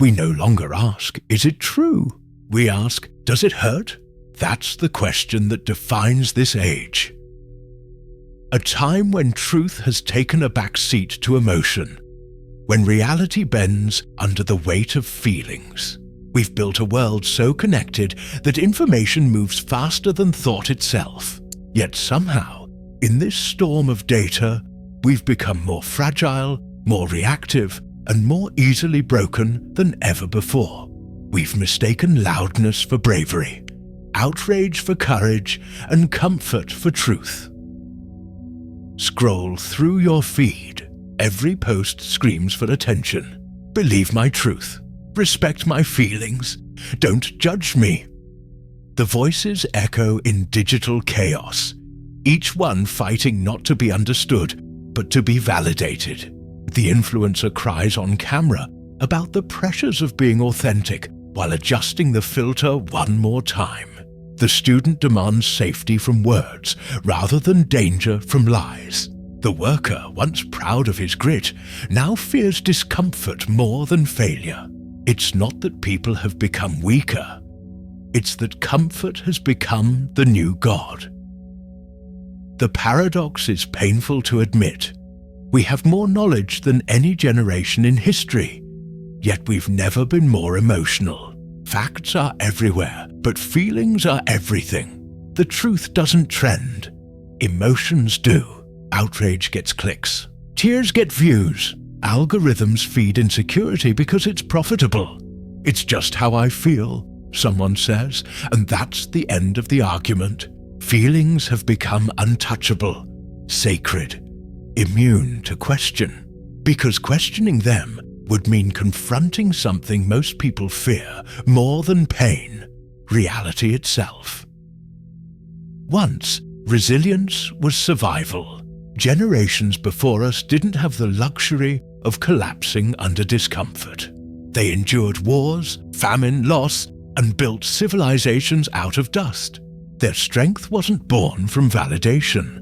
We no longer ask, is it true? We ask, does it hurt? That's the question that defines this age. A time when truth has taken a back seat to emotion, when reality bends under the weight of feelings. We've built a world so connected that information moves faster than thought itself. Yet somehow, in this storm of data, we've become more fragile, more reactive, and more easily broken than ever before. We've mistaken loudness for bravery, outrage for courage, and comfort for truth. Scroll through your feed. Every post screams for attention. Believe my truth. Respect my feelings. Don't judge me. The voices echo in digital chaos, each one fighting not to be understood, but to be validated. The influencer cries on camera about the pressures of being authentic while adjusting the filter one more time. The student demands safety from words rather than danger from lies. The worker, once proud of his grit, now fears discomfort more than failure. It's not that people have become weaker. It's that comfort has become the new God. The paradox is painful to admit. We have more knowledge than any generation in history, yet we've never been more emotional. Facts are everywhere, but feelings are everything. The truth doesn't trend. Emotions do. Outrage gets clicks. Tears get views. Algorithms feed insecurity because it's profitable. It's just how I feel, someone says, and that's the end of the argument. Feelings have become untouchable, sacred, immune to question, because questioning them would mean confronting something most people fear more than pain, reality itself. Once, resilience was survival. Generations before us didn't have the luxury of collapsing under discomfort. They endured wars, famine, loss, and built civilizations out of dust. Their strength wasn't born from validation.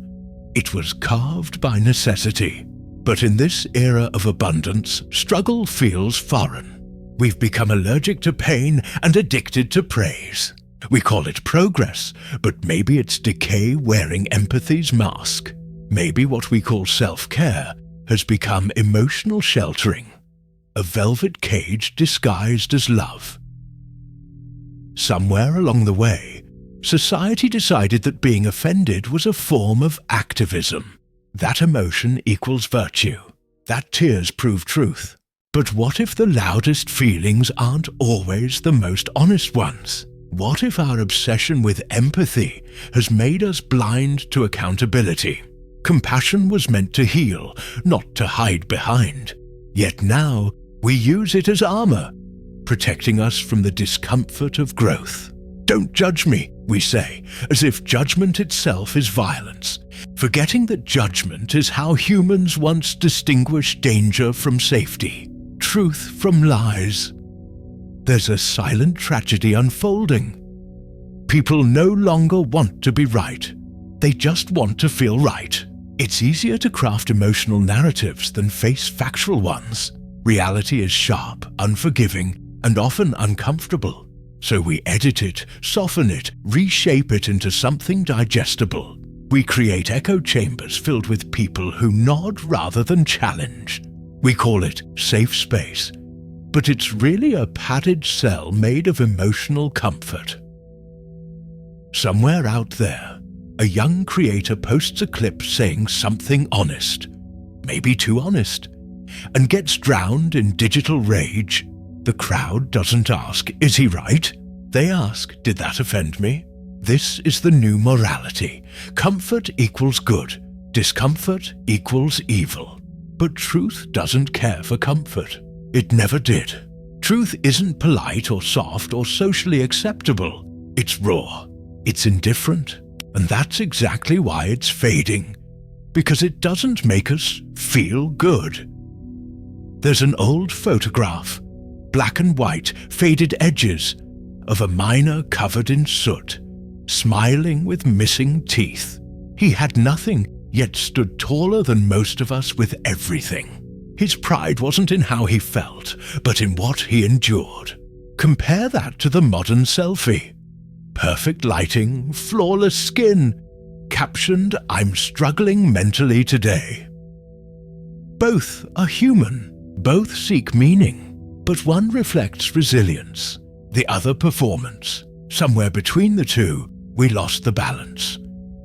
It was carved by necessity. But in this era of abundance, struggle feels foreign. We've become allergic to pain and addicted to praise. We call it progress, but maybe it's decay wearing empathy's mask. Maybe what we call self-care has become emotional sheltering, a velvet cage disguised as love. Somewhere along the way, society decided that being offended was a form of activism. That emotion equals virtue. That tears prove truth. But what if the loudest feelings aren't always the most honest ones? What if our obsession with empathy has made us blind to accountability? Compassion was meant to heal, not to hide behind. Yet now, we use it as armor, protecting us from the discomfort of growth. Don't judge me, we say, as if judgment itself is violence, forgetting that judgment is how humans once distinguished danger from safety, truth from lies. There's a silent tragedy unfolding. People no longer want to be right. They just want to feel right. It's easier to craft emotional narratives than face factual ones. Reality is sharp, unforgiving, and often uncomfortable. So we edit it, soften it, reshape it into something digestible. We create echo chambers filled with people who nod rather than challenge. We call it safe space, but it's really a padded cell made of emotional comfort. Somewhere out there, a young creator posts a clip saying something honest, maybe too honest, and gets drowned in digital rage. The crowd doesn't ask, is he right? They ask, did that offend me? This is the new morality. Comfort equals good. Discomfort equals evil. But truth doesn't care for comfort. It never did. Truth isn't polite or soft or socially acceptable. It's raw. It's indifferent. And that's exactly why it's fading. Because it doesn't make us feel good. There's an old photograph, black and white, faded edges, of a miner covered in soot, smiling with missing teeth. He had nothing, yet stood taller than most of us with everything. His pride wasn't in how he felt, but in what he endured. Compare that to the modern selfie. Perfect lighting, flawless skin, captioned, "I'm struggling mentally today." Both are human, both seek meaning, but one reflects resilience, the other performance. Somewhere between the two, we lost the balance.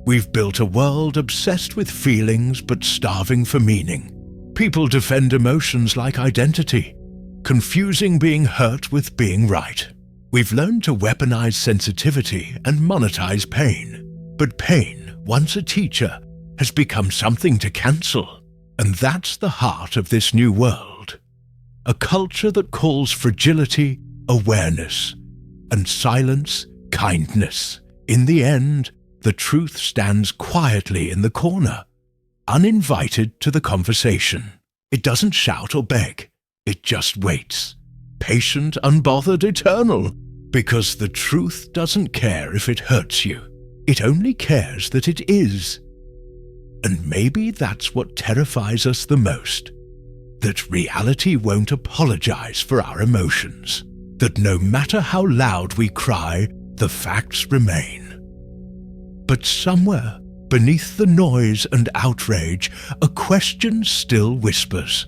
We've built a world obsessed with feelings but starving for meaning. People defend emotions like identity, confusing being hurt with being right. We've learned to weaponize sensitivity and monetize pain. But pain, once a teacher, has become something to cancel. And that's the heart of this new world. A culture that calls fragility awareness, and silence kindness. In the end, the truth stands quietly in the corner, uninvited to the conversation. It doesn't shout or beg. It just waits. Patient, unbothered, eternal. Because the truth doesn't care if it hurts you. It only cares that it is. And maybe that's what terrifies us the most. That reality won't apologize for our emotions. That no matter how loud we cry, the facts remain. But somewhere, beneath the noise and outrage, a question still whispers.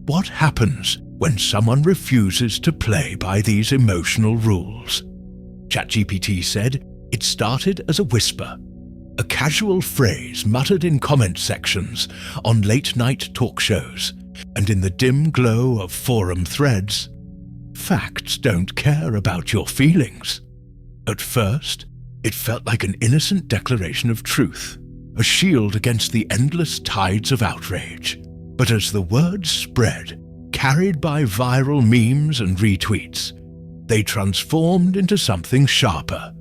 What happens when someone refuses to play by these emotional rules? ChatGPT said it started as a whisper, a casual phrase muttered in comment sections on late-night talk shows, and in the dim glow of forum threads. Facts don't care about your feelings. At first, it felt like an innocent declaration of truth, a shield against the endless tides of outrage. But as the words spread, carried by viral memes and retweets, they transformed into something sharper.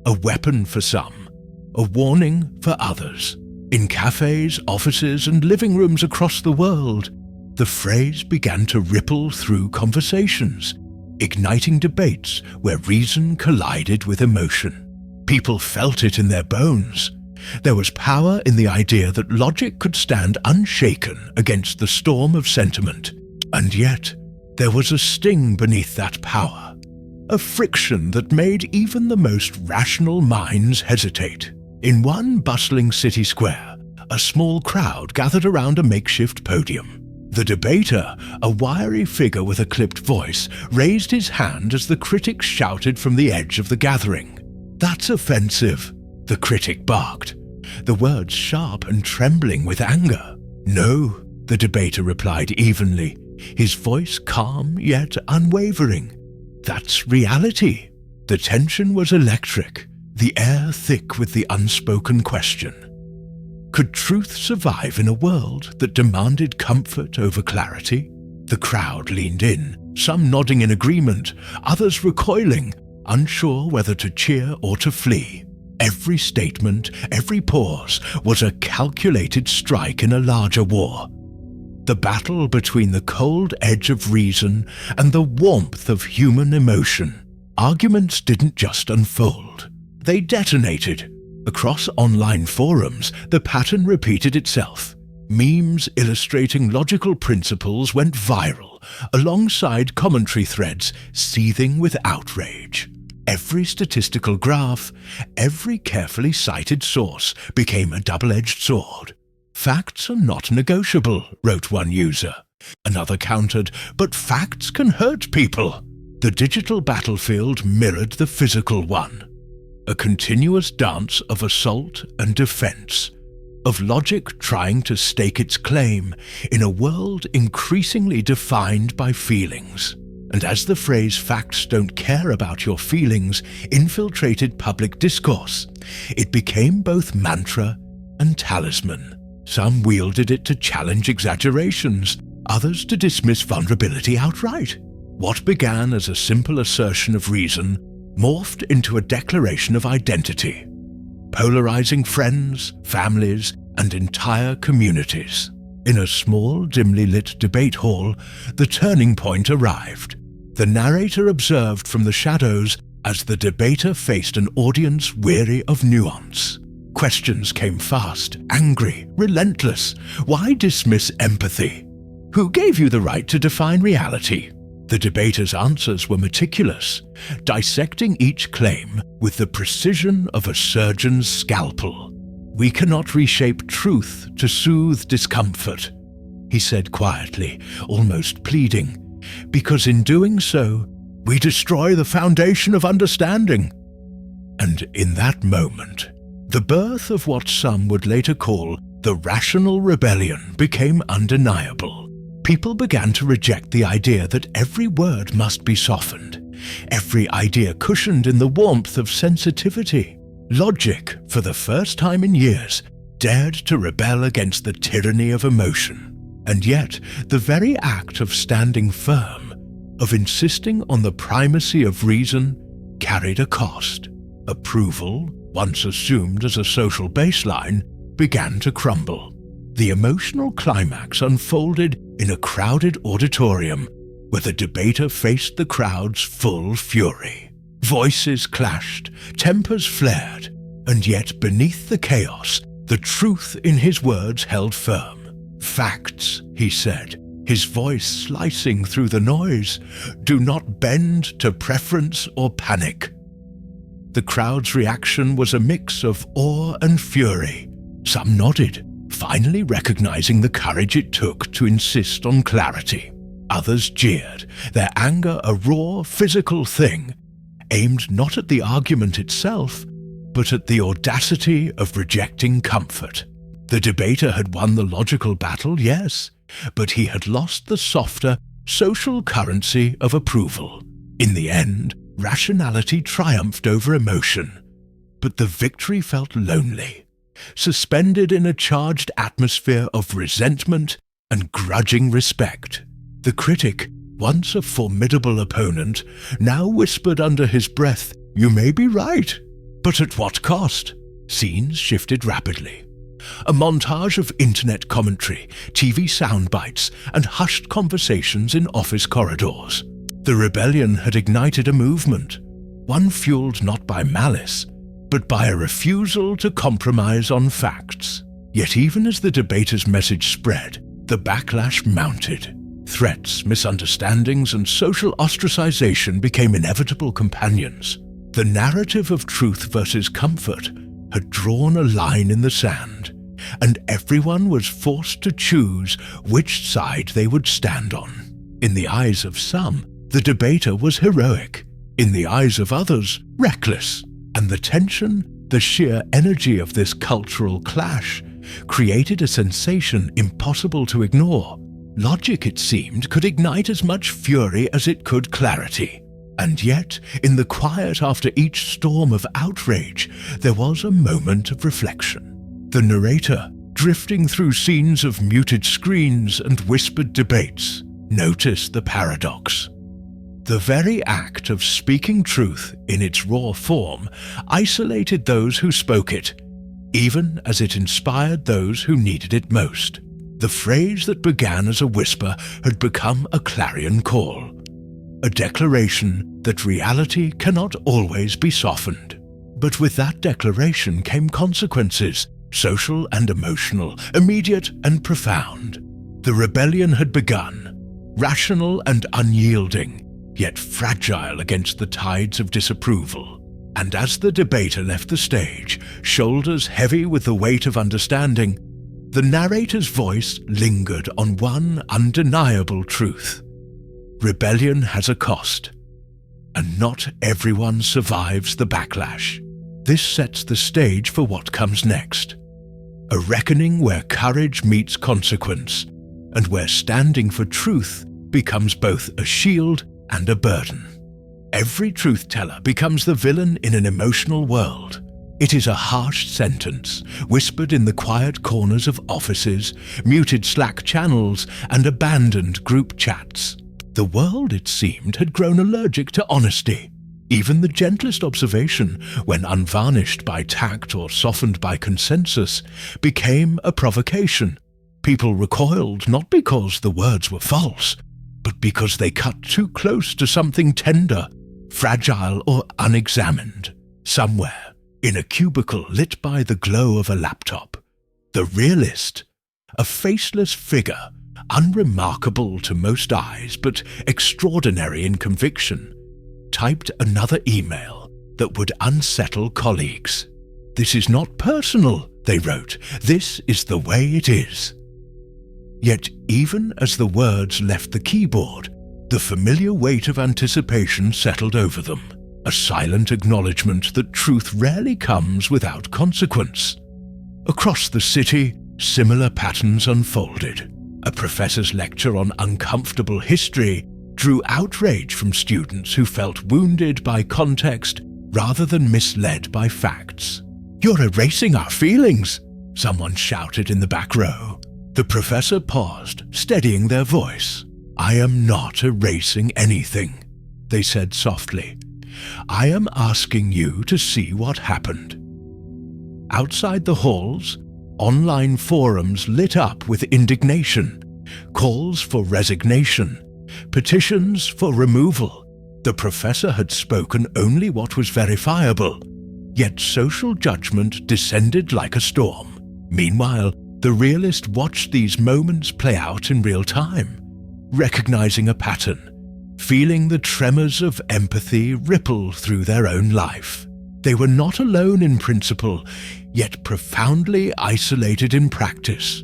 A weapon for some, a warning for others. In cafes, offices, and living rooms across the world, the phrase began to ripple through conversations, igniting debates where reason collided with emotion. People felt it in their bones. There was power in the idea that logic could stand unshaken against the storm of sentiment. And yet, there was a sting beneath that power, a friction that made even the most rational minds hesitate. In one bustling city square, a small crowd gathered around a makeshift podium. The debater, a wiry figure with a clipped voice, raised his hand as the critics shouted from the edge of the gathering. "That's offensive," the critic barked, the words sharp and trembling with anger. "No," the debater replied evenly, his voice calm yet unwavering. "That's reality." The tension was electric, the air thick with the unspoken question. Could truth survive in a world that demanded comfort over clarity? The crowd leaned in, some nodding in agreement, others recoiling, unsure whether to cheer or to flee. Every statement, every pause, was a calculated strike in a larger war. The battle between the cold edge of reason and the warmth of human emotion. Arguments didn't just unfold. They detonated. Across online forums, the pattern repeated itself. Memes illustrating logical principles went viral, alongside commentary threads seething with outrage. Every statistical graph, every carefully cited source became a double-edged sword. "Facts are not negotiable," wrote one user. Another countered, "But facts can hurt people." The digital battlefield mirrored the physical one. A continuous dance of assault and defense, of logic trying to stake its claim in a world increasingly defined by feelings. And as the phrase "facts don't care about your feelings" infiltrated public discourse, it became both mantra and talisman. Some wielded it to challenge exaggerations, others to dismiss vulnerability outright. What began as a simple assertion of reason morphed into a declaration of identity, polarizing friends, families, and entire communities. In a small, dimly lit debate hall, the turning point arrived. The narrator observed from the shadows as the debater faced an audience weary of nuance. Questions came fast, angry, relentless. Why dismiss empathy? Who gave you the right to define reality? The debater's answers were meticulous, dissecting each claim with the precision of a surgeon's scalpel. We cannot reshape truth to soothe discomfort, he said quietly, almost pleading, because in doing so, we destroy the foundation of understanding. And in that moment, the birth of what some would later call the rational rebellion became undeniable. People began to reject the idea that every word must be softened, every idea cushioned in the warmth of sensitivity. Logic, for the first time in years, dared to rebel against the tyranny of emotion. And yet, the very act of standing firm, of insisting on the primacy of reason, carried a cost. Approval, once assumed as a social baseline, began to crumble. The emotional climax unfolded in a crowded auditorium where the debater faced the crowd's full fury. Voices clashed, tempers flared, and yet beneath the chaos, the truth in his words held firm. Facts, he said, his voice slicing through the noise, do not bend to preference or panic. The crowd's reaction was a mix of awe and fury. Some nodded, finally recognizing the courage it took to insist on clarity. Others jeered, their anger a raw, physical thing, aimed not at the argument itself, but at the audacity of rejecting comfort. The debater had won the logical battle, yes, but he had lost the softer, social currency of approval. In the end, rationality triumphed over emotion, but the victory felt lonely, suspended in a charged atmosphere of resentment and grudging respect. The critic, once a formidable opponent, now whispered under his breath, "You may be right, but at what cost?" Scenes shifted rapidly. A montage of internet commentary, TV soundbites, and hushed conversations in office corridors. The rebellion had ignited a movement, one fueled not by malice, but by a refusal to compromise on facts. Yet even as the debater's message spread, the backlash mounted. Threats, misunderstandings, and social ostracization became inevitable companions. The narrative of truth versus comfort had drawn a line in the sand, and everyone was forced to choose which side they would stand on. In the eyes of some, the debater was heroic. In the eyes of others, reckless. And the tension, the sheer energy of this cultural clash, created a sensation impossible to ignore. Logic, it seemed, could ignite as much fury as it could clarity. And yet, in the quiet after each storm of outrage, there was a moment of reflection. The narrator, drifting through scenes of muted screens and whispered debates, noticed the paradox. The very act of speaking truth in its raw form isolated those who spoke it, even as it inspired those who needed it most. The phrase that began as a whisper had become a clarion call, a declaration that reality cannot always be softened. But with that declaration came consequences, social and emotional, immediate and profound. The rebellion had begun, rational and unyielding, yet fragile against the tides of disapproval. And as the debater left the stage, shoulders heavy with the weight of understanding, the narrator's voice lingered on one undeniable truth. Rebellion has a cost, and not everyone survives the backlash. This sets the stage for what comes next. A reckoning where courage meets consequence, and where standing for truth becomes both a shield and a burden. Every truth-teller becomes the villain in an emotional world. It is a harsh sentence, whispered in the quiet corners of offices, muted Slack channels, and abandoned group chats. The world, it seemed, had grown allergic to honesty. Even the gentlest observation, when unvarnished by tact or softened by consensus, became a provocation. People recoiled not because the words were false, but because they cut too close to something tender, fragile or unexamined. Somewhere, in a cubicle lit by the glow of a laptop, the realist, a faceless figure, unremarkable to most eyes but extraordinary in conviction, typed another email that would unsettle colleagues. "This is not personal," they wrote. "This is the way it is." Yet even as the words left the keyboard, the familiar weight of anticipation settled over them, a silent acknowledgement that truth rarely comes without consequence. Across the city, similar patterns unfolded. A professor's lecture on uncomfortable history drew outrage from students who felt wounded by context rather than misled by facts. "You're erasing our feelings," someone shouted in the back row. The professor paused, steadying their voice. "I am not erasing anything," they said softly. "I am asking you to see what happened." Outside the halls, online forums lit up with indignation, calls for resignation, petitions for removal. The professor had spoken only what was verifiable, yet social judgment descended like a storm. Meanwhile, the realist watched these moments play out in real time, recognizing a pattern, feeling the tremors of empathy ripple through their own life. They were not alone in principle, yet profoundly isolated in practice.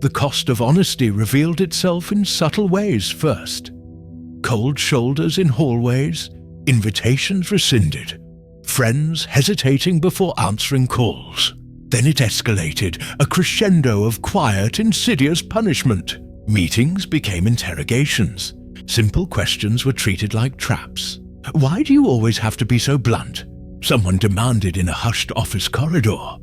The cost of honesty revealed itself in subtle ways first. Cold shoulders in hallways, invitations rescinded, friends hesitating before answering calls. Then it escalated, a crescendo of quiet, insidious punishment. Meetings became interrogations. Simple questions were treated like traps. "Why do you always have to be so blunt?" someone demanded in a hushed office corridor.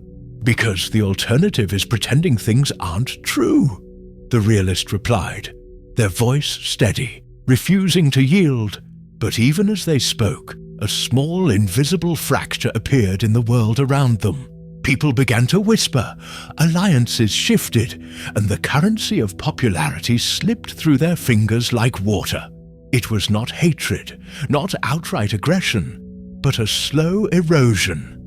"Because the alternative is pretending things aren't true," the realist replied, their voice steady, refusing to yield. But even as they spoke, a small invisible fracture appeared in the world around them. People began to whisper, alliances shifted, and the currency of popularity slipped through their fingers like water. It was not hatred, not outright aggression, but a slow erosion,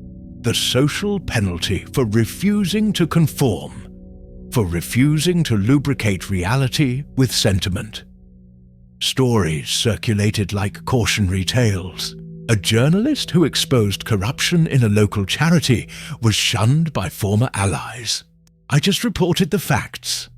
the social penalty for refusing to conform, for refusing to lubricate reality with sentiment. Stories circulated like cautionary tales. A journalist who exposed corruption in a local charity was shunned by former allies. "I just reported the facts,"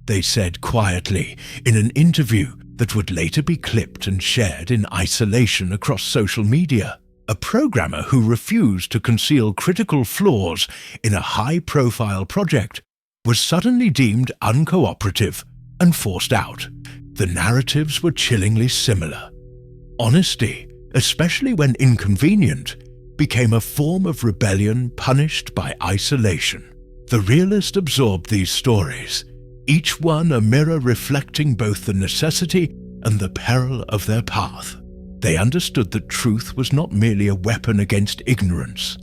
they said quietly in an interview that would later be clipped and shared in isolation across social media. A programmer who refused to conceal critical flaws in a high-profile project was suddenly deemed uncooperative and forced out. The narratives were chillingly similar. Honesty, especially when inconvenient, became a form of rebellion punished by isolation. The realist absorbed these stories, each one a mirror reflecting both the necessity and the peril of their path. They understood that truth was not merely a weapon against ignorance,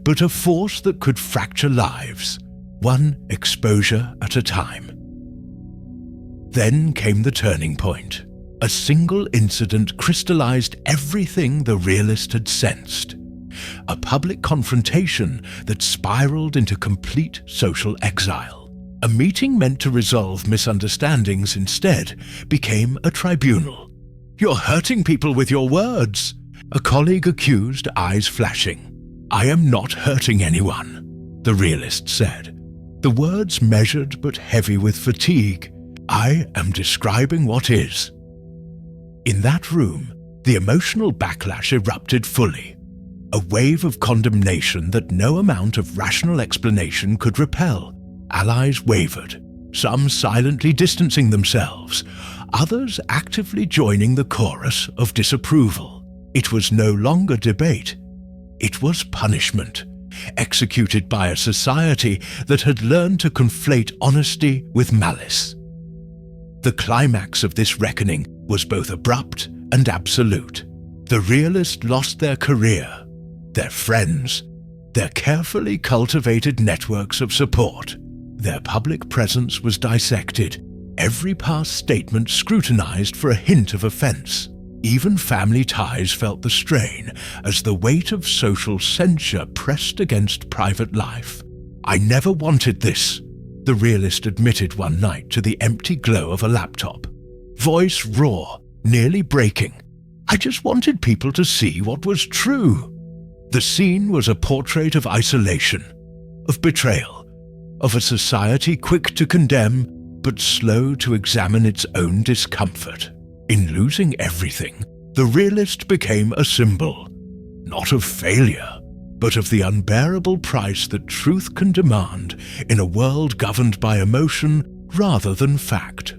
but a force that could fracture lives, one exposure at a time. Then came the turning point. A single incident crystallized everything the realist had sensed. A public confrontation that spiraled into complete social exile. A meeting meant to resolve misunderstandings instead became a tribunal. "You're hurting people with your words," a colleague accused, eyes flashing. "I am not hurting anyone," the realist said, the words measured but heavy with fatigue. "I am describing what is." In that room, the emotional backlash erupted fully, a wave of condemnation that no amount of rational explanation could repel. Allies wavered, some silently distancing themselves, others actively joining the chorus of disapproval. It was no longer debate. It was punishment, executed by a society that had learned to conflate honesty with malice. The climax of this reckoning was both abrupt and absolute. The realists lost their career, their friends, their carefully cultivated networks of support. Their public presence was dissected, every past statement scrutinized for a hint of offense. Even family ties felt the strain as the weight of social censure pressed against private life. "I never wanted this," the realist admitted one night to the empty glow of a laptop. Voice raw, nearly breaking. "I just wanted people to see what was true." The scene was a portrait of isolation, of betrayal, of a society quick to condemn but slow to examine its own discomfort. In losing everything, the realist became a symbol, not of failure, but of the unbearable price that truth can demand in a world governed by emotion rather than fact.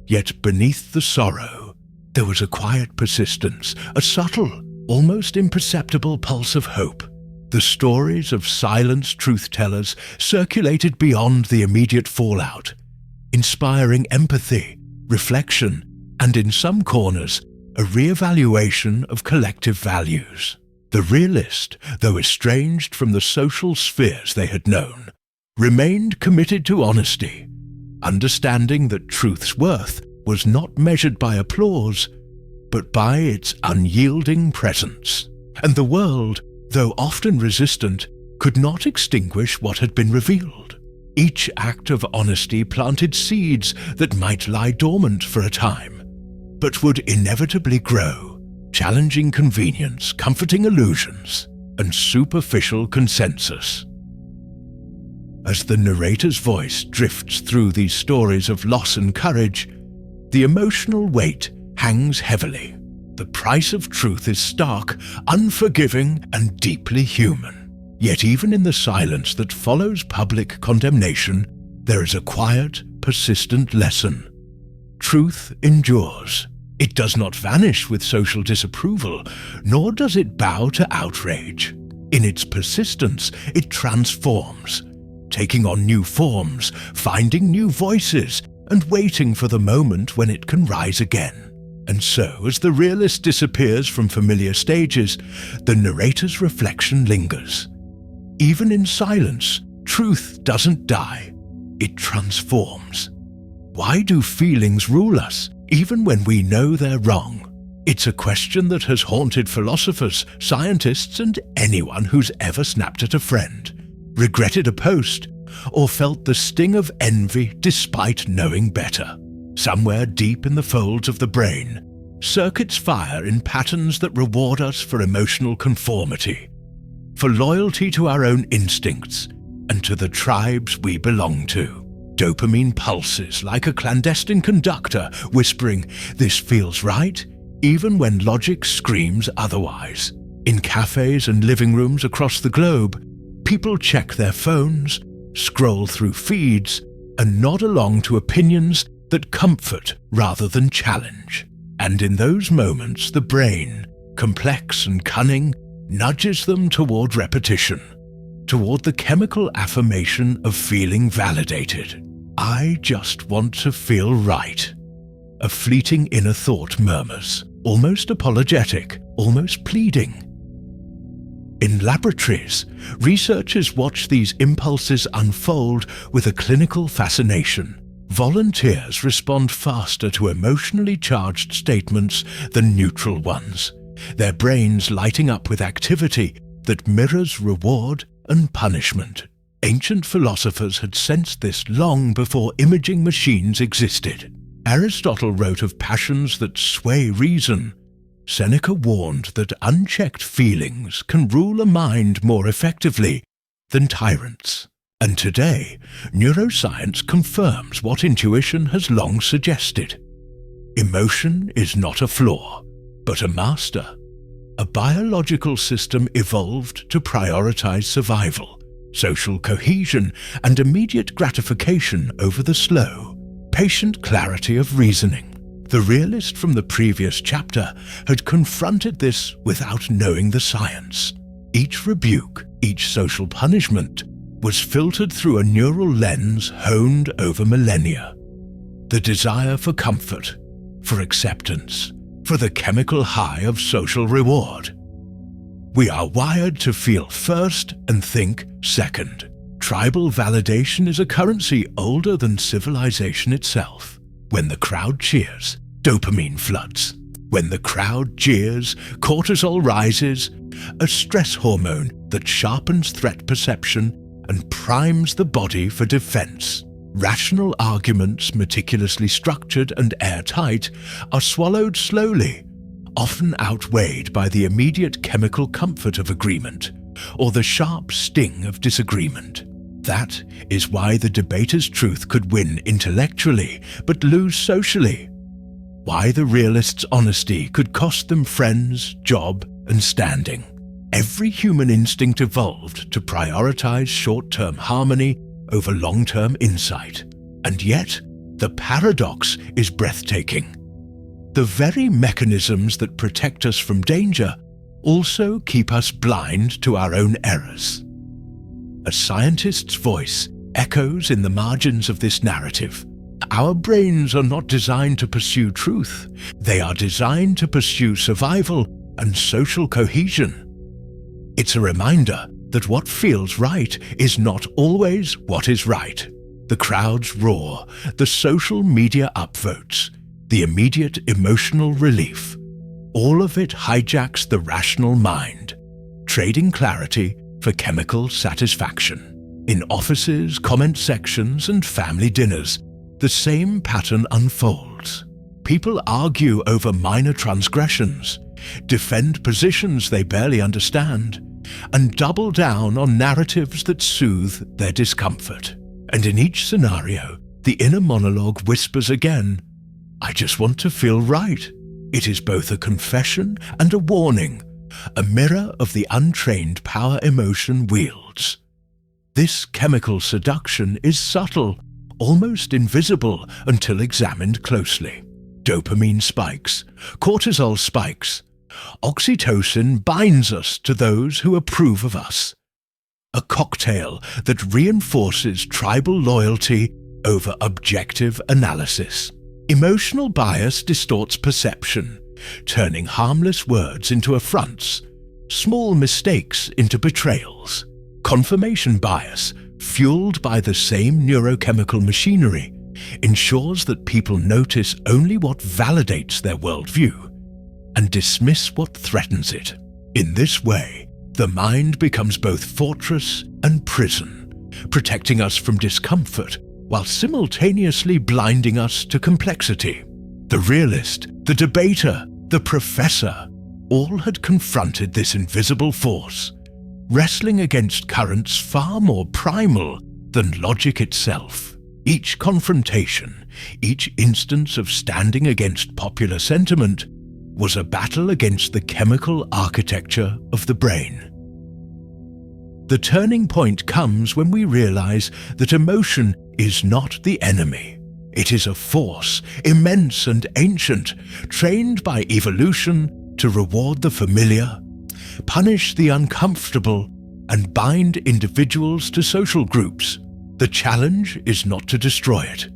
Yet beneath the sorrow, there was a quiet persistence, a subtle, almost imperceptible pulse of hope. The stories of silenced truth-tellers circulated beyond the immediate fallout, inspiring empathy, reflection, and in some corners, a re-evaluation of collective values. The realist, though estranged from the social spheres they had known, remained committed to honesty, understanding that truth's worth was not measured by applause, but by its unyielding presence. And the world, though often resistant, could not extinguish what had been revealed. Each act of honesty planted seeds that might lie dormant for a time, but would inevitably grow, challenging convenience, comforting illusions, and superficial consensus. As the narrator's voice drifts through these stories of loss and courage, the emotional weight hangs heavily. The price of truth is stark, unforgiving, and deeply human. Yet even in the silence that follows public condemnation, there is a quiet, persistent lesson. Truth endures. It does not vanish with social disapproval, nor does it bow to outrage. In its persistence, it transforms, taking on new forms, finding new voices, and waiting for the moment when it can rise again. And so, as the realist disappears from familiar stages, the narrator's reflection lingers. Even in silence, truth doesn't die. It transforms. Why do feelings rule us, even when we know they're wrong? It's a question that has haunted philosophers, scientists, and anyone who's ever snapped at a friend, regretted a post, or felt the sting of envy despite knowing better. Somewhere deep in the folds of the brain, circuits fire in patterns that reward us for emotional conformity, for loyalty to our own instincts, and to the tribes we belong to. Dopamine pulses like a clandestine conductor whispering, "This feels right," even when logic screams otherwise. In cafes and living rooms across the globe, people check their phones, scroll through feeds, and nod along to opinions that comfort rather than challenge. And in those moments, the brain, complex and cunning, nudges them toward repetition, toward the chemical affirmation of feeling validated. "I just want to feel right." A fleeting inner thought murmurs, almost apologetic, almost pleading. In laboratories, researchers watch these impulses unfold with a clinical fascination. Volunteers respond faster to emotionally charged statements than neutral ones, their brains lighting up with activity that mirrors reward and punishment. Ancient philosophers had sensed this long before imaging machines existed. Aristotle wrote of passions that sway reason. Seneca warned that unchecked feelings can rule a mind more effectively than tyrants. And today, neuroscience confirms what intuition has long suggested. Emotion is not a flaw, but a master. A biological system evolved to prioritize survival, social cohesion, and immediate gratification over the slow, patient clarity of reasoning. The realist from the previous chapter had confronted this without knowing the science. Each rebuke, each social punishment, was filtered through a neural lens honed over millennia. The desire for comfort, for acceptance, for the chemical high of social reward. We are wired to feel first and think second. Tribal validation is a currency older than civilization itself. When the crowd cheers, dopamine floods. When the crowd jeers, cortisol rises, a stress hormone that sharpens threat perception and primes the body for defense. Rational arguments, meticulously structured and airtight, are swallowed slowly, often outweighed by the immediate chemical comfort of agreement or the sharp sting of disagreement. That is why the debater's truth could win intellectually but lose socially. Why the realist's honesty could cost them friends, job, and standing. Every human instinct evolved to prioritize short-term harmony over long-term insight. And yet, the paradox is breathtaking. The very mechanisms that protect us from danger also keep us blind to our own errors. A scientist's voice echoes in the margins of this narrative. Our brains are not designed to pursue truth. They are designed to pursue survival and social cohesion. It's a reminder that what feels right is not always what is right. The crowd's roar, the social media upvotes, the immediate emotional relief, all of it hijacks the rational mind, trading clarity for chemical satisfaction. In offices, comment sections, and family dinners, the same pattern unfolds. People argue over minor transgressions, defend positions they barely understand, and double down on narratives that soothe their discomfort. And in each scenario, the inner monologue whispers again, "I just want to feel right." It is both a confession and a warning, a mirror of the untrained power emotion wields. This chemical seduction is subtle, almost invisible until examined closely. Dopamine spikes, cortisol spikes, oxytocin binds us to those who approve of us. A cocktail that reinforces tribal loyalty over objective analysis. Emotional bias distorts perception, turning harmless words into affronts, small mistakes into betrayals. Confirmation bias, fueled by the same neurochemical machinery, ensures that people notice only what validates their worldview and dismiss what threatens it. In this way, the mind becomes both fortress and prison, protecting us from discomfort while simultaneously blinding us to complexity. The realist, the debater, the professor, all had confronted this invisible force, wrestling against currents far more primal than logic itself. Each confrontation, each instance of standing against popular sentiment, was a battle against the chemical architecture of the brain. The turning point comes when we realize that emotion is not the enemy. It is a force, immense and ancient, trained by evolution to reward the familiar, punish the uncomfortable, and bind individuals to social groups. The challenge is not to destroy it.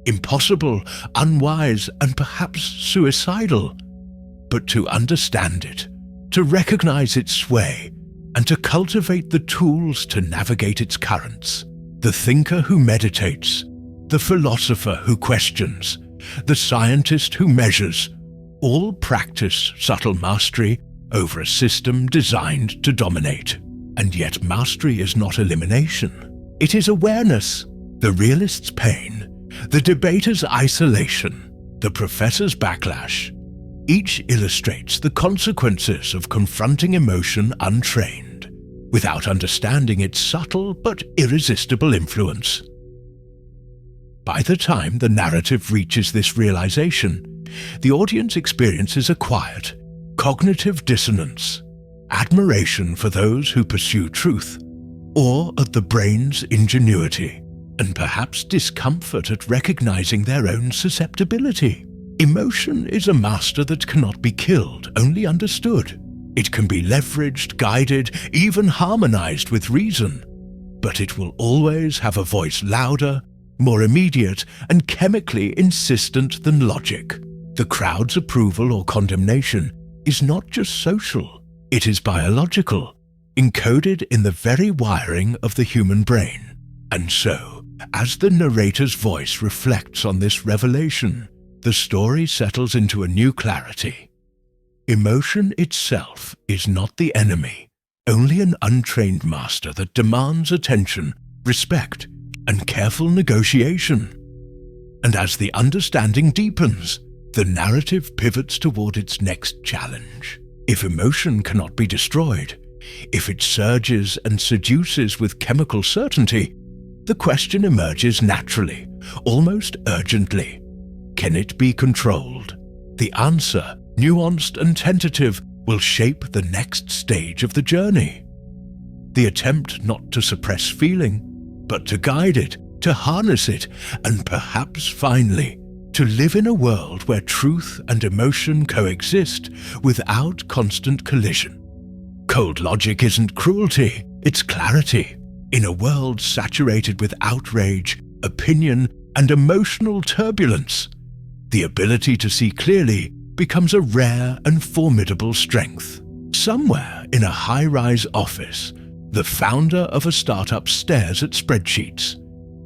Impossible, unwise, and perhaps suicidal, but to understand it, to recognize its sway, and to cultivate the tools to navigate its currents. The thinker who meditates, the philosopher who questions, the scientist who measures, all practice subtle mastery over a system designed to dominate. And yet mastery is not elimination. It is awareness. The realist's pain, the debater's isolation, the professor's backlash. Each illustrates the consequences of confronting emotion untrained, without understanding its subtle but irresistible influence. By the time the narrative reaches this realization, the audience experiences a quiet, cognitive dissonance, admiration for those who pursue truth, awe at the brain's ingenuity, and perhaps discomfort at recognizing their own susceptibility. Emotion is a master that cannot be killed, only understood. It can be leveraged, guided, even harmonized with reason, but it will always have a voice louder, more immediate, and chemically insistent than logic. The crowd's approval or condemnation is not just social, it is biological, encoded in the very wiring of the human brain. And so, as the narrator's voice reflects on this revelation, the story settles into a new clarity. Emotion itself is not the enemy. only an untrained master that demands attention, respect, and careful negotiation. And as the understanding deepens, the narrative pivots toward its next challenge. If emotion cannot be destroyed, if it surges and seduces with chemical certainty, the question emerges naturally, almost urgently. Can it be controlled? The answer, nuanced and tentative, will shape the next stage of the journey. The attempt not to suppress feeling, but to guide it, to harness it, and perhaps finally, to live in a world where truth and emotion coexist without constant collision. Cold logic isn't cruelty, it's clarity. In a world saturated with outrage, opinion, and emotional turbulence, the ability to see clearly becomes a rare and formidable strength. Somewhere in a high-rise office, the founder of a startup stares at spreadsheets,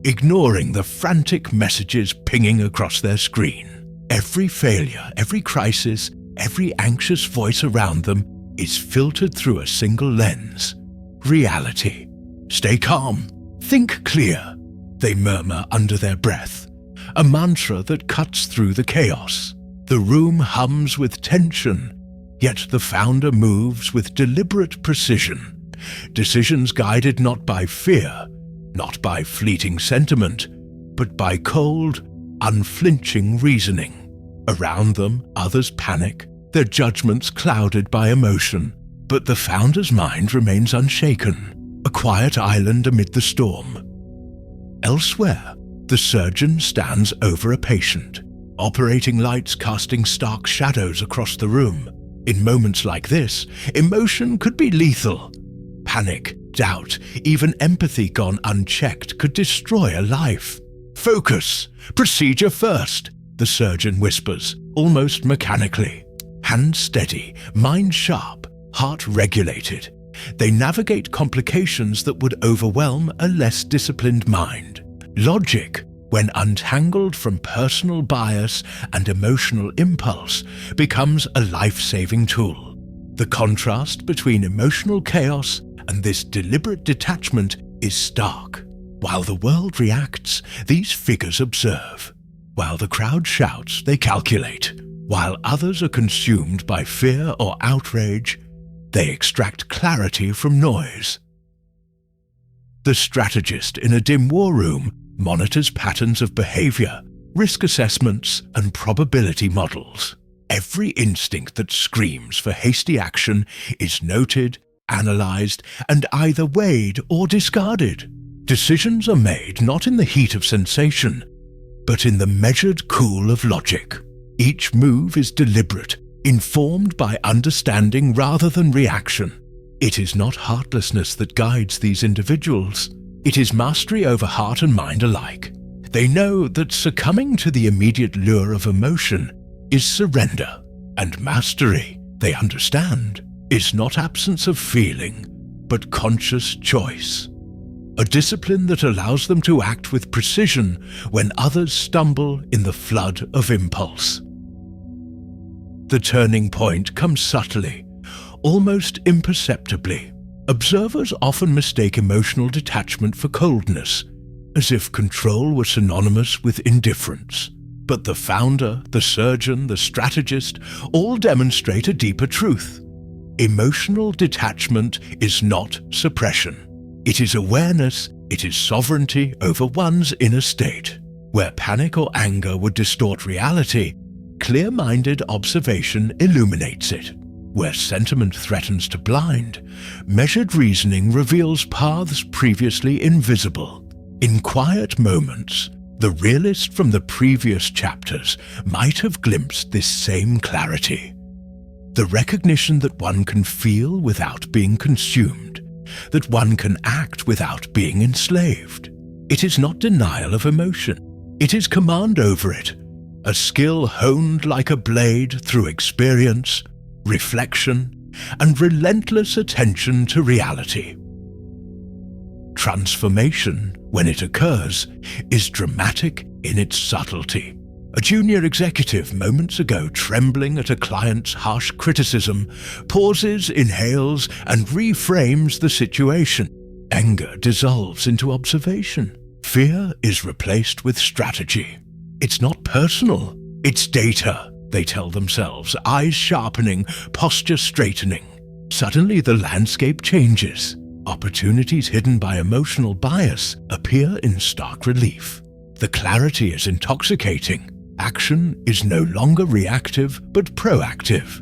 ignoring the frantic messages pinging across their screen. Every failure, every crisis, every anxious voice around them is filtered through a single lens: reality. Stay calm, think clear, they murmur under their breath, a mantra that cuts through the chaos. The room hums with tension, yet the founder moves with deliberate precision, decisions guided not by fear, not by fleeting sentiment, but by cold, unflinching reasoning. Around them, others panic, their judgments clouded by emotion, but the founder's mind remains unshaken, a quiet island amid the storm. Elsewhere, the surgeon stands over a patient, operating lights casting stark shadows across the room. In moments like this, emotion could be lethal. Panic, doubt, even empathy gone unchecked could destroy a life. Focus! Procedure first, the surgeon whispers, almost mechanically. Hands steady, mind sharp, heart regulated. They navigate complications that would overwhelm a less disciplined mind. Logic, when untangled from personal bias and emotional impulse, becomes a life-saving tool. The contrast between emotional chaos and this deliberate detachment is stark. While the world reacts, these figures observe. While the crowd shouts, they calculate. While others are consumed by fear or outrage, they extract clarity from noise. The strategist in a dim war room monitors patterns of behavior, risk assessments, and probability models. Every instinct that screams for hasty action is noted, analyzed, and either weighed or discarded. Decisions are made not in the heat of sensation, but in the measured cool of logic. Each move is deliberate, informed by understanding rather than reaction. It is not heartlessness that guides these individuals. It is mastery over heart and mind alike. They know that succumbing to the immediate lure of emotion is surrender, and mastery, they understand, is not absence of feeling, but conscious choice. A discipline that allows them to act with precision when others stumble in the flood of impulse. The turning point comes subtly, almost imperceptibly. Observers often mistake emotional detachment for coldness, as if control were synonymous with indifference. But the founder, the surgeon, the strategist all demonstrate a deeper truth. Emotional detachment is not suppression. It is awareness, it is sovereignty over one's inner state. Where panic or anger would distort reality, clear-minded observation illuminates it. Where sentiment threatens to blind, measured reasoning reveals paths previously invisible. In quiet moments, the realist from the previous chapters might have glimpsed this same clarity. The recognition that one can feel without being consumed, that one can act without being enslaved. It is not denial of emotion, it is command over it, a skill honed like a blade through experience, reflection, and relentless attention to reality. Transformation, when it occurs, is dramatic in its subtlety. A junior executive moments ago trembling at a client's harsh criticism pauses, inhales, and reframes the situation. Anger dissolves into observation. Fear is replaced with strategy. It's not personal, it's data, they tell themselves, eyes sharpening, posture straightening. Suddenly the landscape changes. Opportunities hidden by emotional bias appear in stark relief. The clarity is intoxicating. Action is no longer reactive but proactive.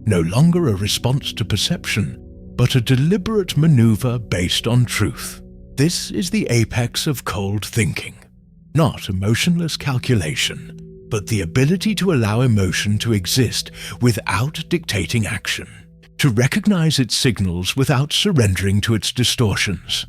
No longer a response to perception, but a deliberate maneuver based on truth. This is the apex of cold thinking. Not emotionless calculation, but the ability to allow emotion to exist without dictating action, to recognize its signals without surrendering to its distortions.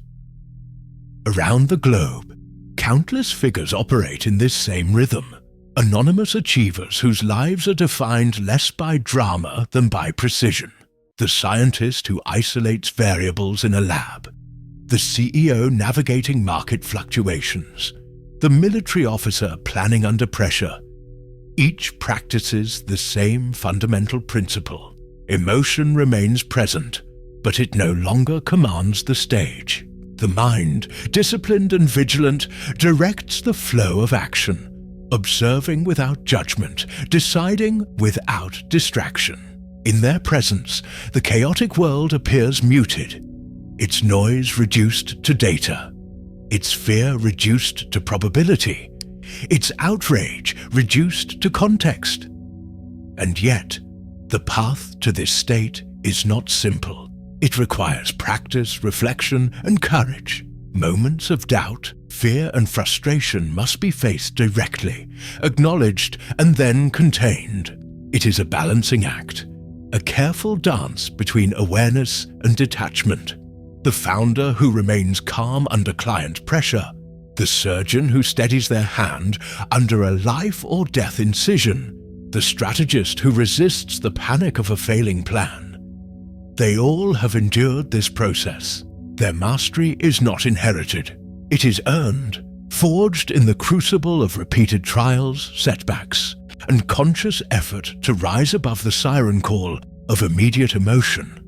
Around the globe, countless figures operate in this same rhythm. Anonymous achievers whose lives are defined less by drama than by precision. The scientist who isolates variables in a lab. The CEO navigating market fluctuations. The military officer planning under pressure. Each practices the same fundamental principle. Emotion remains present, but it no longer commands the stage. The mind, disciplined and vigilant, directs the flow of action. Observing without judgment, deciding without distraction. In their presence, the chaotic world appears muted, its noise reduced to data, its fear reduced to probability, its outrage reduced to context. And yet, the path to this state is not simple. It requires practice, reflection, and courage. Moments of doubt, fear, and frustration must be faced directly, acknowledged, and then contained. It is a balancing act, a careful dance between awareness and detachment. The founder who remains calm under client pressure, the surgeon who steadies their hand under a life or death incision, the strategist who resists the panic of a failing plan. They all have endured this process. Their mastery is not inherited. It is earned, forged in the crucible of repeated trials, setbacks, and conscious effort to rise above the siren call of immediate emotion.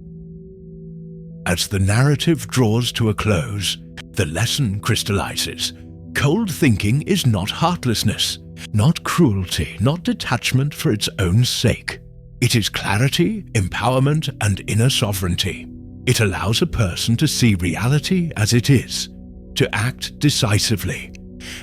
As the narrative draws to a close, the lesson crystallizes. Cold thinking is not heartlessness, not cruelty, not detachment for its own sake. It is clarity, empowerment, and inner sovereignty. It allows a person to see reality as it is, to act decisively,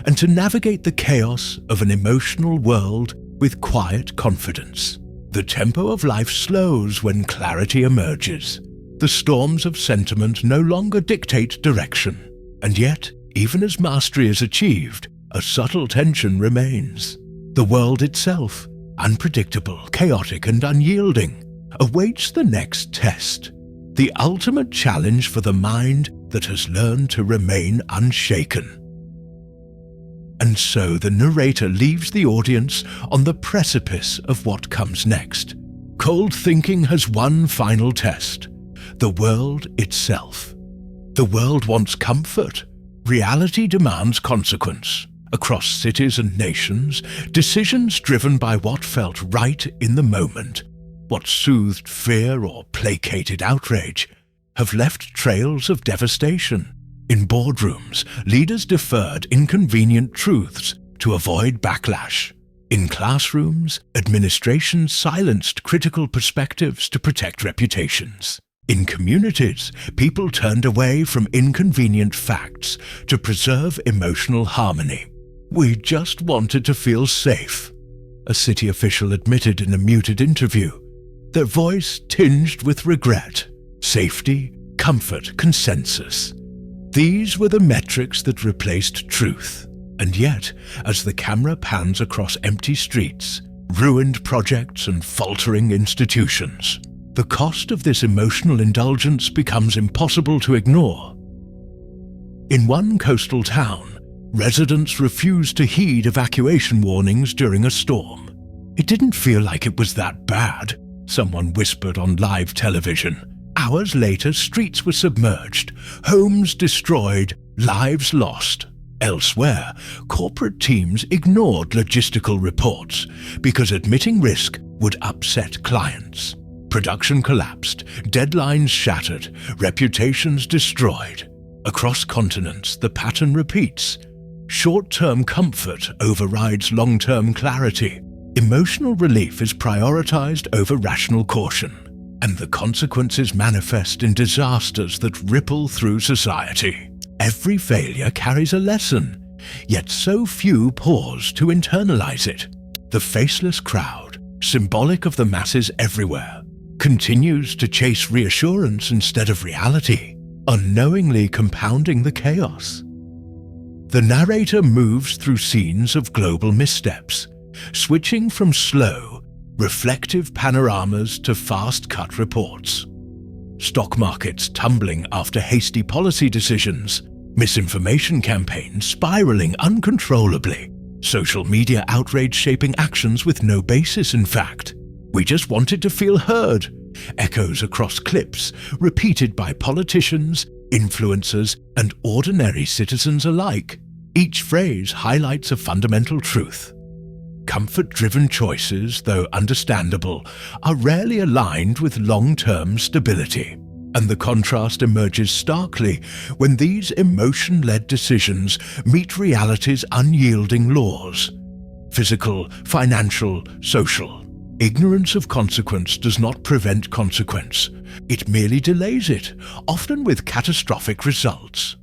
and to navigate the chaos of an emotional world with quiet confidence. The tempo of life slows when clarity emerges. The storms of sentiment no longer dictate direction, and yet, even as mastery is achieved, a subtle tension remains. The world itself, unpredictable, chaotic, and unyielding, awaits the next test. The ultimate challenge for the mind that has learned to remain unshaken. And so the narrator leaves the audience on the precipice of what comes next. Cold thinking has one final test: the world itself. The world wants comfort. Reality demands consequence. Across cities and nations, decisions driven by what felt right in the moment, what soothed fear or placated outrage, have left trails of devastation. In boardrooms, leaders deferred inconvenient truths to avoid backlash. In classrooms, administration silenced critical perspectives to protect reputations. In communities, people turned away from inconvenient facts to preserve emotional harmony. "We just wanted to feel safe," a city official admitted in a muted interview, their voice tinged with regret. Safety, comfort, consensus. These were the metrics that replaced truth. And yet, as the camera pans across empty streets, ruined projects, and faltering institutions, the cost of this emotional indulgence becomes impossible to ignore. In one coastal town, residents refused to heed evacuation warnings during a storm. "It didn't feel like it was that bad," someone whispered on live television. Hours later, streets were submerged, homes destroyed, lives lost. Elsewhere, corporate teams ignored logistical reports because admitting risk would upset clients. Production collapsed, deadlines shattered, reputations destroyed. Across continents, the pattern repeats. Short-term comfort overrides long-term clarity. Emotional relief is prioritized over rational caution, and the consequences manifest in disasters that ripple through society. Every failure carries a lesson, yet so few pause to internalize it. The faceless crowd, symbolic of the masses everywhere, continues to chase reassurance instead of reality, unknowingly compounding the chaos. The narrator moves through scenes of global missteps, switching from slow, reflective panoramas to fast-cut reports. Stock markets tumbling after hasty policy decisions, misinformation campaigns spiraling uncontrollably, social media outrage shaping actions with no basis in fact. "We just wanted to feel heard," echoes across clips, repeated by politicians, influencers, and ordinary citizens alike. Each phrase highlights a fundamental truth. Comfort-driven choices, though understandable, are rarely aligned with long-term stability. And the contrast emerges starkly when these emotion-led decisions meet reality's unyielding laws. Physical, financial, social. Ignorance of consequence does not prevent consequence. It merely delays it, often with catastrophic results.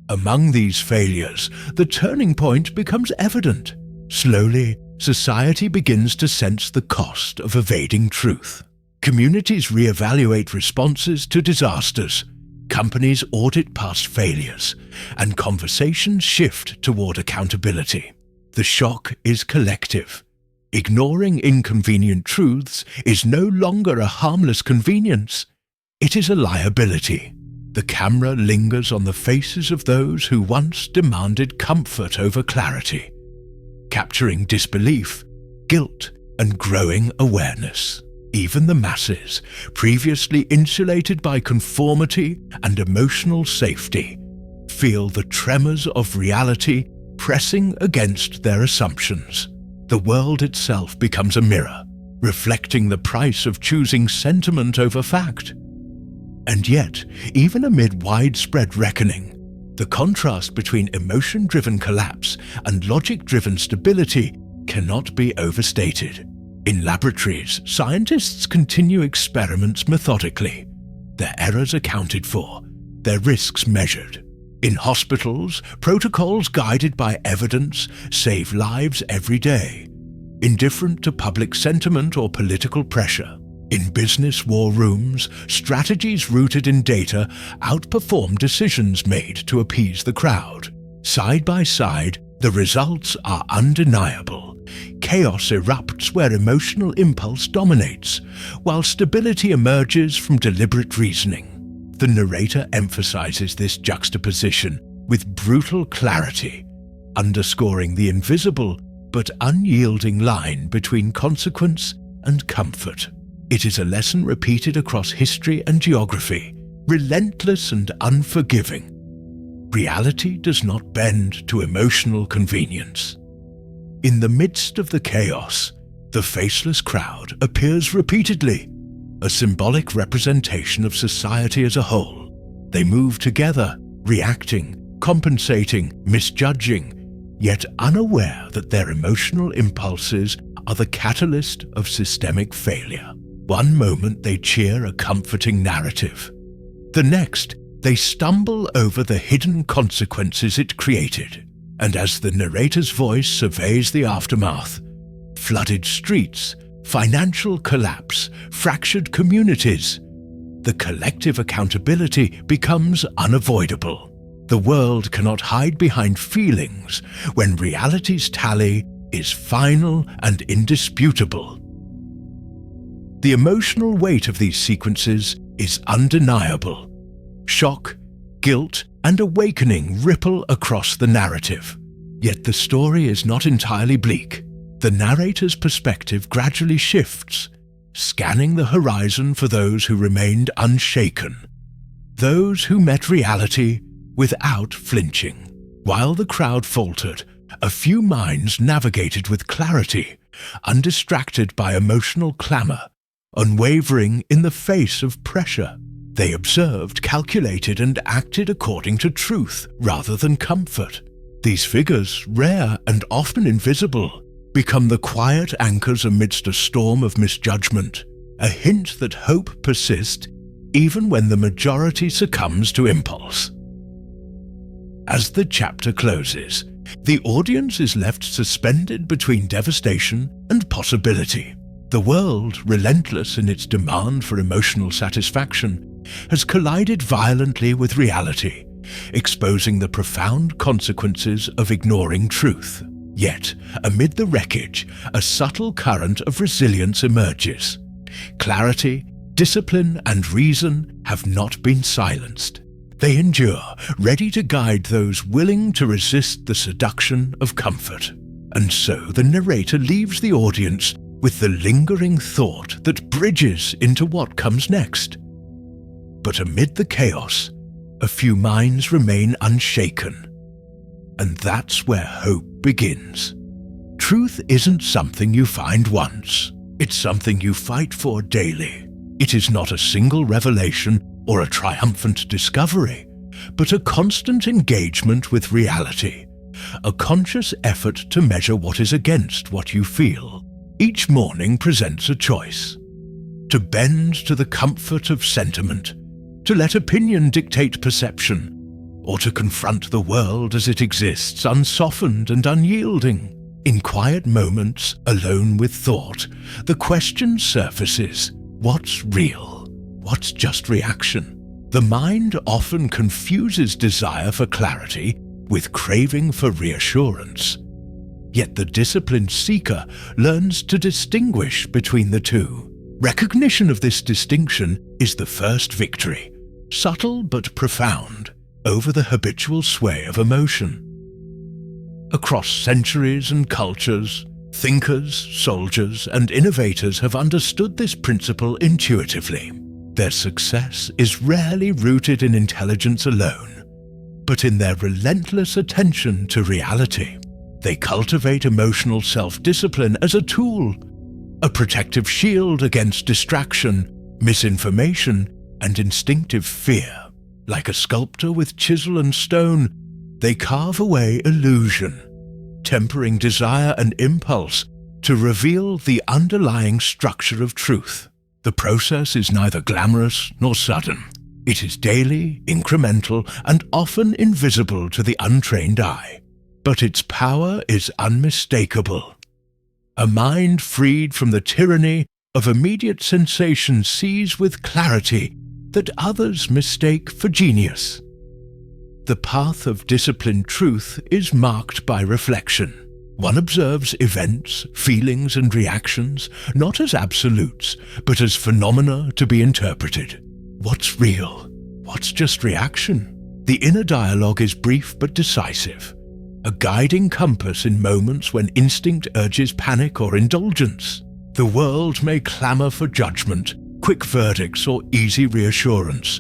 Among these failures, the turning point becomes evident. Slowly, society begins to sense the cost of evading truth. Communities reevaluate responses to disasters, companies audit past failures, and conversations shift toward accountability. The shock is collective. Ignoring inconvenient truths is no longer a harmless convenience. It is a liability. The camera lingers on the faces of those who once demanded comfort over clarity, capturing disbelief, guilt, and growing awareness. Even the masses, previously insulated by conformity and emotional safety, feel the tremors of reality pressing against their assumptions. The world itself becomes a mirror, reflecting the price of choosing sentiment over fact. And yet, even amid widespread reckoning, the contrast between emotion-driven collapse and logic-driven stability cannot be overstated. In laboratories, scientists continue experiments methodically, their errors accounted for, their risks measured. In hospitals, protocols guided by evidence save lives every day, indifferent to public sentiment or political pressure. In business war rooms, strategies rooted in data outperform decisions made to appease the crowd. Side by side, the results are undeniable. Chaos erupts where emotional impulse dominates, while stability emerges from deliberate reasoning. The narrator emphasizes this juxtaposition with brutal clarity, underscoring the invisible but unyielding line between consequence and comfort. It is a lesson repeated across history and geography, relentless and unforgiving. Reality does not bend to emotional convenience. In the midst of the chaos, the faceless crowd appears repeatedly, a symbolic representation of society as a whole. They move together, reacting, compensating, misjudging, yet unaware that their emotional impulses are the catalyst of systemic failure. One moment they cheer a comforting narrative. The next, they stumble over the hidden consequences it created. And as the narrator's voice surveys the aftermath, flooded streets, financial collapse, fractured communities, the collective accountability becomes unavoidable. The world cannot hide behind feelings when reality's tally is final and indisputable. The emotional weight of these sequences is undeniable. Shock, guilt, and awakening ripple across the narrative. Yet the story is not entirely bleak. The narrator's perspective gradually shifts, scanning the horizon for those who remained unshaken, those who met reality without flinching. While the crowd faltered, a few minds navigated with clarity, undistracted by emotional clamor, unwavering in the face of pressure. They observed, calculated, and acted according to truth rather than comfort. These figures, rare and often invisible, become the quiet anchors amidst a storm of misjudgment, a hint that hope persists even when the majority succumbs to impulse. As the chapter closes, the audience is left suspended between devastation and possibility. The world, relentless in its demand for emotional satisfaction, has collided violently with reality, exposing the profound consequences of ignoring truth. Yet, amid the wreckage, a subtle current of resilience emerges. Clarity, discipline, and reason have not been silenced. They endure, ready to guide those willing to resist the seduction of comfort. And so the narrator leaves the audience with the lingering thought that bridges into what comes next. But amid the chaos, a few minds remain unshaken. And that's where hope begins. Truth isn't something you find once. It's something you fight for daily. It is not a single revelation or a triumphant discovery, but a constant engagement with reality, a conscious effort to measure what is against what you feel. Each morning presents a choice: to bend to the comfort of sentiment, to let opinion dictate perception, or to confront the world as it exists, unsoftened and unyielding. In quiet moments, alone with thought, the question surfaces: what's real? What's just reaction? The mind often confuses desire for clarity with craving for reassurance. Yet the disciplined seeker learns to distinguish between the two. Recognition of this distinction is the first victory, subtle but profound, over the habitual sway of emotion. Across centuries and cultures, thinkers, soldiers, and innovators have understood this principle intuitively. Their success is rarely rooted in intelligence alone, but in their relentless attention to reality. They cultivate emotional self-discipline as a tool, a protective shield against distraction, misinformation, and instinctive fear. Like a sculptor with chisel and stone, they carve away illusion, tempering desire and impulse to reveal the underlying structure of truth. The process is neither glamorous nor sudden. It is daily, incremental, and often invisible to the untrained eye. But its power is unmistakable. A mind freed from the tyranny of immediate sensation sees with clarity that others mistake for genius. The path of disciplined truth is marked by reflection. One observes events, feelings, and reactions not as absolutes, but as phenomena to be interpreted. What's real? What's just reaction? The inner dialogue is brief but decisive, a guiding compass in moments when instinct urges panic or indulgence. The world may clamor for judgment, quick verdicts, or easy reassurance,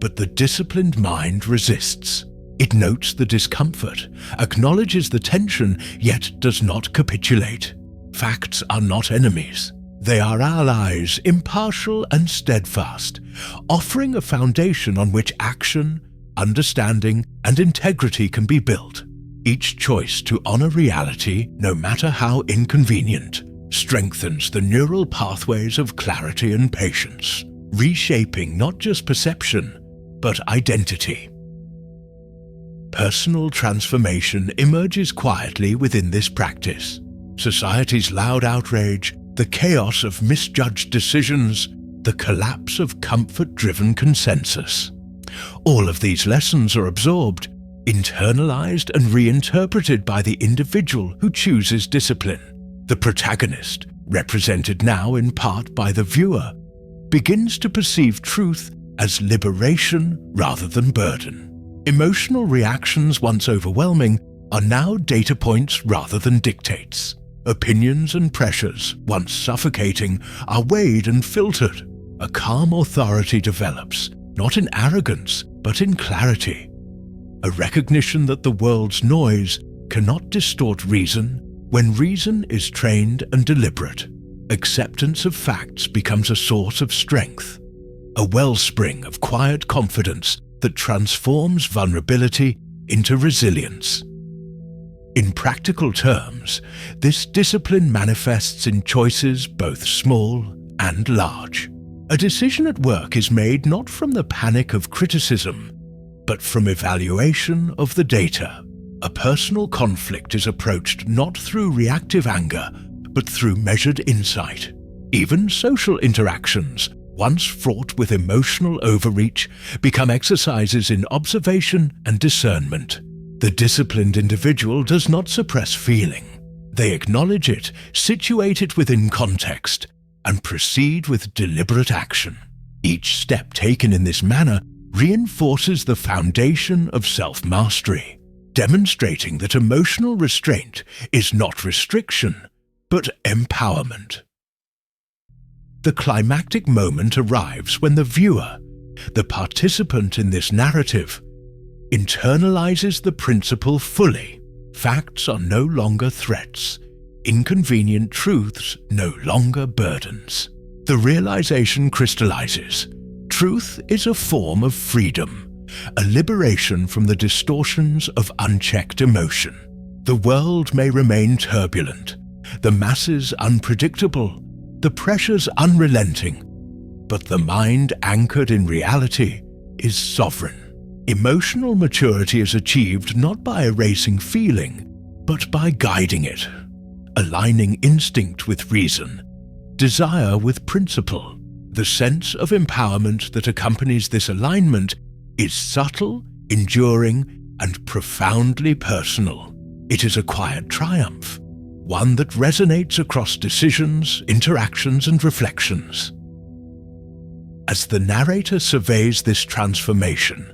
but the disciplined mind resists. It notes the discomfort, acknowledges the tension, yet does not capitulate. Facts are not enemies. They are allies, impartial and steadfast, offering a foundation on which action, understanding, and integrity can be built. Each choice to honor reality, no matter how inconvenient, strengthens the neural pathways of clarity and patience, reshaping not just perception, but identity. Personal transformation emerges quietly within this practice. Society's loud outrage, the chaos of misjudged decisions, the collapse of comfort-driven consensus. All of these lessons are absorbed, internalized, and reinterpreted by the individual who chooses discipline. The protagonist, represented now in part by the viewer, begins to perceive truth as liberation rather than burden. Emotional reactions, once overwhelming, are now data points rather than dictates. Opinions and pressures, once suffocating, are weighed and filtered. A calm authority develops, not in arrogance, but in clarity. a recognition that the world's noise cannot distort reason when reason is trained and deliberate. Acceptance of facts becomes a source of strength, a wellspring of quiet confidence that transforms vulnerability into resilience. In practical terms, this discipline manifests in choices both small and large. A decision at work is made not from the panic of criticism, but from evaluation of the data. A personal conflict is approached not through reactive anger, but through measured insight. Even social interactions, once fraught with emotional overreach, become exercises in observation and discernment. The disciplined individual does not suppress feeling. They acknowledge it, situate it within context, and proceed with deliberate action. Each step taken in this manner reinforces the foundation of self-mastery, demonstrating that emotional restraint is not restriction, but empowerment. The climactic moment arrives when the viewer, the participant in this narrative, internalizes the principle fully. Facts are no longer threats, inconvenient truths no longer burdens. The realization crystallizes. Truth is a form of freedom, a liberation from the distortions of unchecked emotion. The world may remain turbulent, the masses unpredictable, the pressures unrelenting, but the mind anchored in reality is sovereign. Emotional maturity is achieved not by erasing feeling, but by guiding it, aligning instinct with reason, desire with principle. The sense of empowerment that accompanies this alignment is subtle, enduring, and profoundly personal. It is a quiet triumph, one that resonates across decisions, interactions, and reflections. As the narrator surveys this transformation,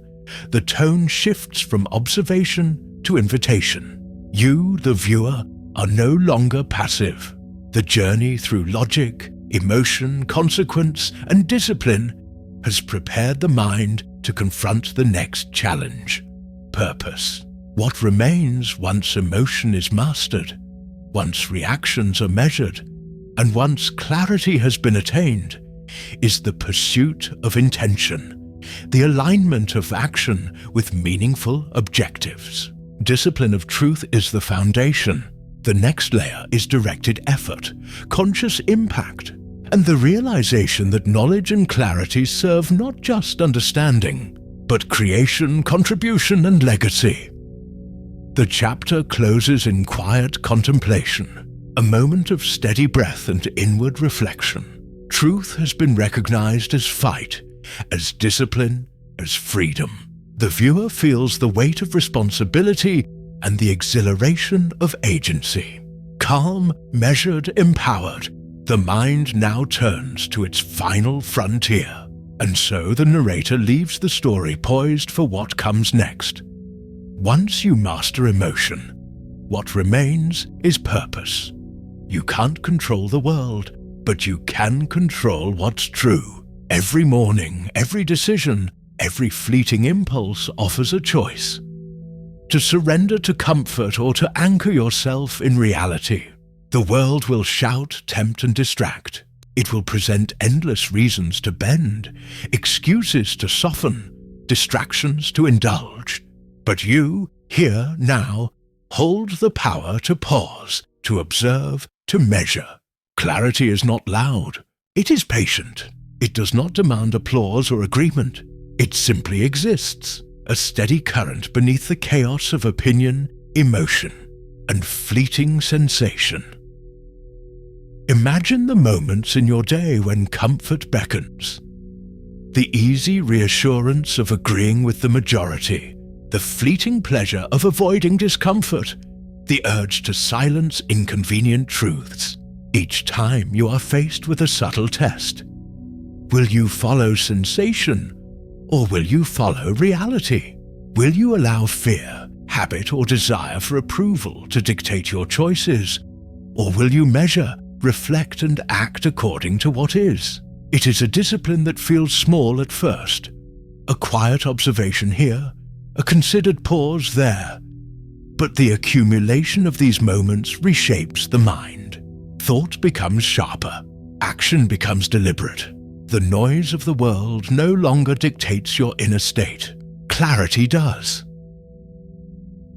the tone shifts from observation to invitation. You, the viewer, are no longer passive. The journey through logic, emotion, consequence, and discipline has prepared the mind to confront the next challenge: purpose. What remains once emotion is mastered, once reactions are measured, and once clarity has been attained, is the pursuit of intention, the alignment of action with meaningful objectives. Discipline of truth is the foundation. The next layer is directed effort, conscious impact, and the realization that knowledge and clarity serve not just understanding, but creation, contribution, and legacy. The chapter closes in quiet contemplation, a moment of steady breath and inward reflection. Truth has been recognized as fight, as discipline, as freedom. The viewer feels the weight of responsibility and the exhilaration of agency. Calm, measured, empowered, the mind now turns to its final frontier. And so the narrator leaves the story poised for what comes next. Once you master emotion, what remains is purpose. You can't control the world, but you can control what's true. Every morning, every decision, every fleeting impulse offers a choice: to surrender to comfort or to anchor yourself in reality. The world will shout, tempt, and distract. It will present endless reasons to bend, excuses to soften, distractions to indulge. But you, here, now, hold the power to pause, to observe, to measure. Clarity is not loud. It is patient. It does not demand applause or agreement. It simply exists, a steady current beneath the chaos of opinion, emotion, and fleeting sensation. Imagine the moments in your day when comfort beckons. The easy reassurance of agreeing with the majority, the fleeting pleasure of avoiding discomfort, the urge to silence inconvenient truths. Each time you are faced with a subtle test. Will you follow sensation, or will you follow reality? Will you allow fear, habit, or desire for approval to dictate your choices, or will you measure, reflect, and act according to what is? It is a discipline that feels small at first. A quiet observation here, a considered pause there. But the accumulation of these moments reshapes the mind. Thought becomes sharper. Action becomes deliberate. The noise of the world no longer dictates your inner state. Clarity does.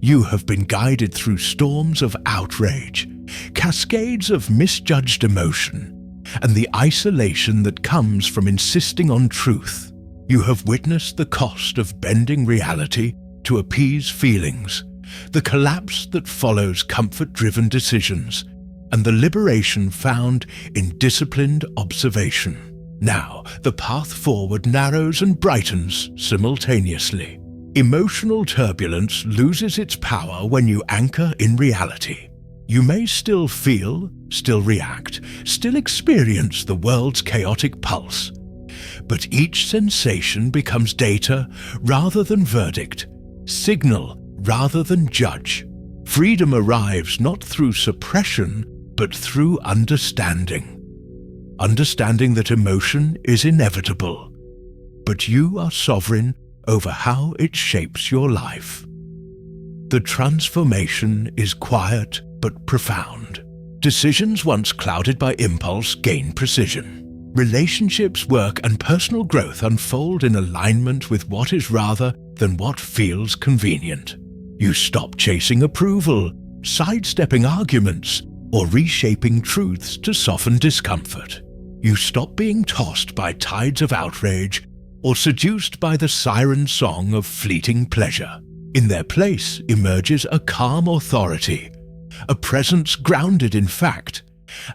You have been guided through storms of outrage, cascades of misjudged emotion, and the isolation that comes from insisting on truth. You have witnessed the cost of bending reality to appease feelings, the collapse that follows comfort-driven decisions, and the liberation found in disciplined observation. Now, the path forward narrows and brightens simultaneously. Emotional turbulence loses its power when you anchor in reality. You may still feel, still react, still experience the world's chaotic pulse, but each sensation becomes data rather than verdict, signal rather than judge. Freedom arrives not through suppression, but through understanding. Understanding that emotion is inevitable, but you are sovereign over how it shapes your life. The transformation is quiet but profound. Decisions once clouded by impulse gain precision. Relationships, work, and personal growth unfold in alignment with what is rather than what feels convenient. You stop chasing approval, sidestepping arguments, or reshaping truths to soften discomfort. You stop being tossed by tides of outrage or seduced by the siren song of fleeting pleasure. In their place emerges a calm authority, a presence grounded in fact,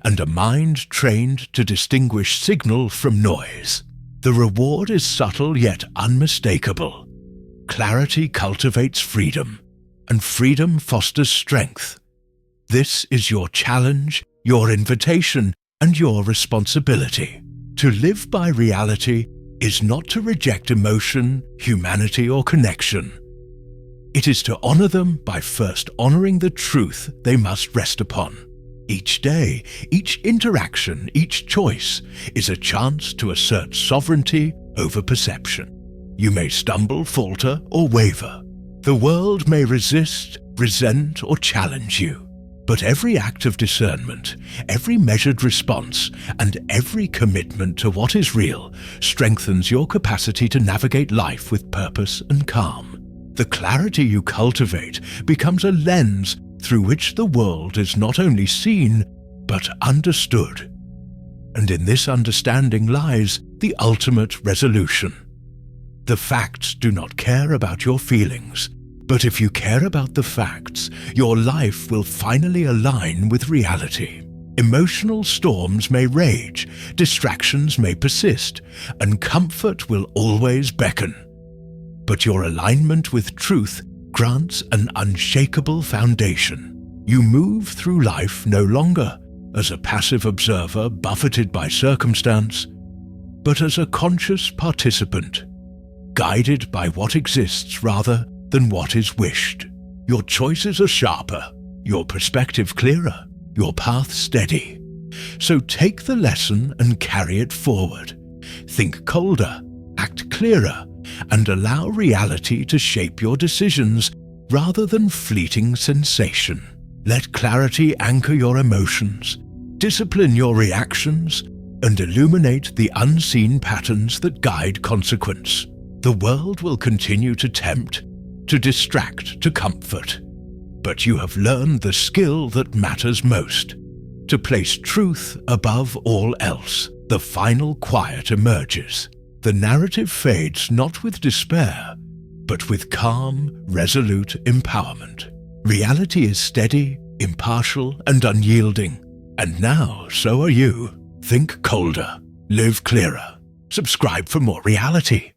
and a mind trained to distinguish signal from noise. The reward is subtle yet unmistakable. Clarity cultivates freedom, and freedom fosters strength. This is your challenge, your invitation, and your responsibility. To live by reality is not to reject emotion, humanity, or connection. It is to honor them by first honoring the truth they must rest upon. Each day, each interaction, each choice is a chance to assert sovereignty over perception. You may stumble, falter, or waver. The world may resist, resent, or challenge you. But every act of discernment, every measured response, and every commitment to what is real strengthens your capacity to navigate life with purpose and calm. The clarity you cultivate becomes a lens through which the world is not only seen, but understood. And in this understanding lies the ultimate resolution. The facts do not care about your feelings, but if you care about the facts, your life will finally align with reality. Emotional storms may rage, distractions may persist, and comfort will always beckon. But your alignment with truth grants an unshakable foundation. You move through life no longer as a passive observer buffeted by circumstance, but as a conscious participant, guided by what exists rather than what is wished. Your choices are sharper, your perspective clearer, your path steady. So take the lesson and carry it forward. Think colder, act clearer, and allow reality to shape your decisions rather than fleeting sensation. Let clarity anchor your emotions, discipline your reactions, and illuminate the unseen patterns that guide consequence. The world will continue to tempt, to distract, to comfort. But you have learned the skill that matters most. To place truth above all else, the final quiet emerges. The narrative fades not with despair, but with calm, resolute empowerment. Reality is steady, impartial, and unyielding. And now, so are you. Think colder, live clearer. Subscribe for more reality.